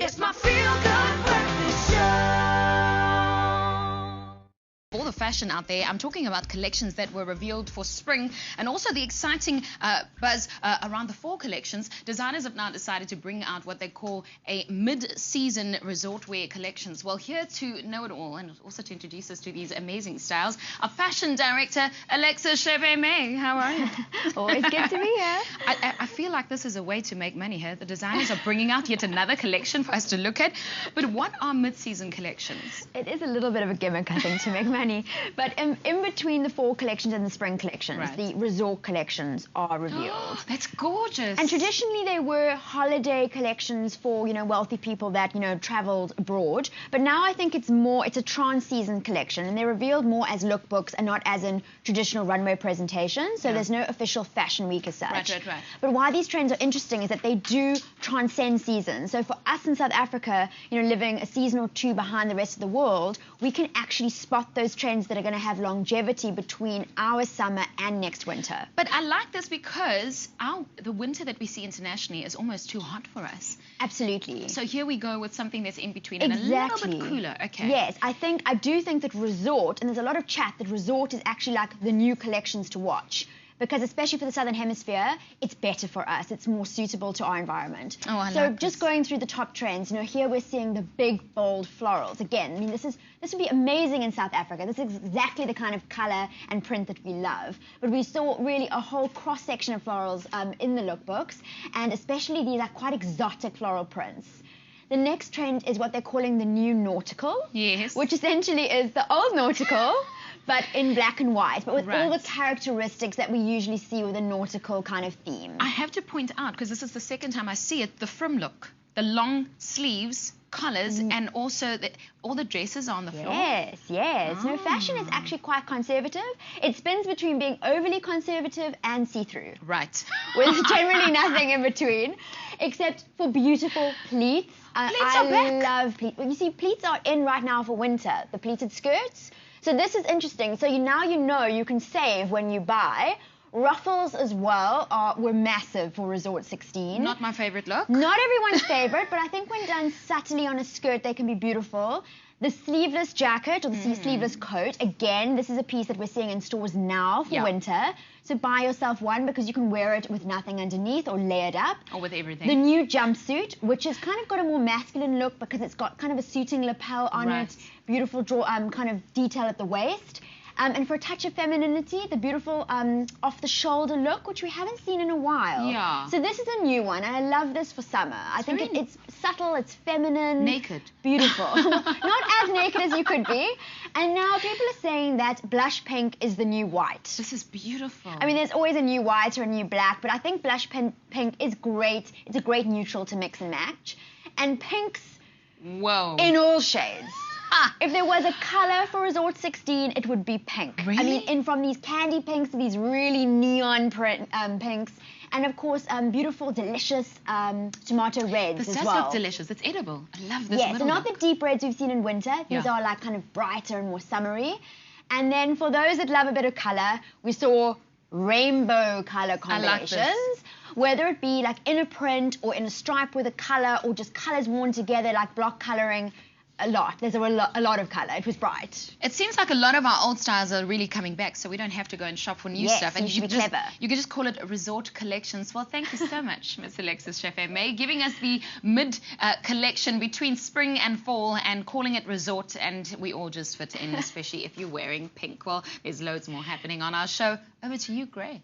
It's my feel-good breakfast show. All the fashion out there, I'm talking about collections that were revealed for spring and also the exciting buzz around the fall collections. Designers have now decided to bring out what they call a mid-season resort wear collections. Well, here to know it all and also to introduce us to these amazing styles, our fashion director, Alexis Chaffe Mey. How are you? Always good to be here. I feel like this is a way to make money here. The designers are bringing out yet another collection for us to look at. But what are mid-season collections? It is a little bit of a gimmick, I think, to make money. But in between the fall collections and the spring collections, right, the resort collections are revealed. That's gorgeous. And traditionally they were holiday collections for, wealthy people that, traveled abroad. But now I think it's a trans-season collection, and they're revealed more as lookbooks and not as in traditional runway presentations. So there's no official fashion week as such. Right. But why these trends are interesting is that they do transcend seasons. So for us in South Africa, living a season or two behind the rest of the world, we can actually spot those trends that are going to have longevity between our summer and next winter. But I like this because the winter that we see internationally is almost too hot for us. Absolutely. So here we go with something that's in between Exactly. and a little bit cooler. Okay. Yes, I do think that resort, and there's a lot of chat that resort is actually like the new collections to watch. Because especially for the Southern Hemisphere, it's better for us. It's more suitable to our environment. Oh, I so like just this. Going through the top trends, here we're seeing the big, bold florals. Again, this would be amazing in South Africa. This is exactly the kind of color and print that we love. But we saw really a whole cross-section of florals in the lookbooks, and especially these are quite exotic floral prints. The next trend is what they're calling the new nautical. Yes. Which essentially is the old nautical, but in black and white, but with all the characteristics that we usually see with a nautical kind of theme. I have to point out, because this is the second time I see it, the frim look. The long sleeves, collars, and also all the dresses are on the floor. Yes. No, fashion is actually quite conservative. It spins between being overly conservative and see-through. Right. With generally nothing in between, except for beautiful pleats. Pleats are back. I love pleats. Well, you see, pleats are in right now for winter, the pleated skirts. So this is interesting. So now you can save when you buy. Ruffles as well were massive for Resort 16. Not my favorite look. Not everyone's favorite, but I think when done subtly on a skirt, they can be beautiful. The sleeveless jacket or the sleeveless coat, again, this is a piece that we're seeing in stores now for winter. So buy yourself one because you can wear it with nothing underneath or layered up. Or with everything. The new jumpsuit, which has kind of got a more masculine look because it's got kind of a suiting lapel on it, beautiful kind of detail at the waist. And for a touch of femininity, the beautiful off-the-shoulder look, which we haven't seen in a while. Yeah. So this is a new one, and I love this for summer. I think it's subtle, it's feminine. Naked. Beautiful. Not as naked as you could be. And now people are saying that blush pink is the new white. This is beautiful. I mean, there's always a new white or a new black, but I think blush pink is great. It's a great neutral to mix and match. And pinks in all shades. If there was a colour for Resort 16, it would be pink. Really? I mean, from these candy pinks to these really neon pinks. And of course, beautiful, delicious tomato reds as well. This does look delicious. It's edible. I love this. Yes, so not the deep reds we've seen in winter. These are like kind of brighter and more summery. And then for those that love a bit of colour, we saw rainbow colour combinations. I like this. Whether it be like in a print or in a stripe with a colour or just colours worn together like block colouring. There's a lot of colour. It was bright. It seems like a lot of our old styles are really coming back, so we don't have to go and shop for new stuff. And you can be clever. You can just call it resort collections. Well, thank you so much, Miss Alexis Chaffe Mey, giving us the mid collection between spring and fall and calling it resort, and we all just fit in, especially if you're wearing pink. Well, there's loads more happening on our show. Over to you, Gray.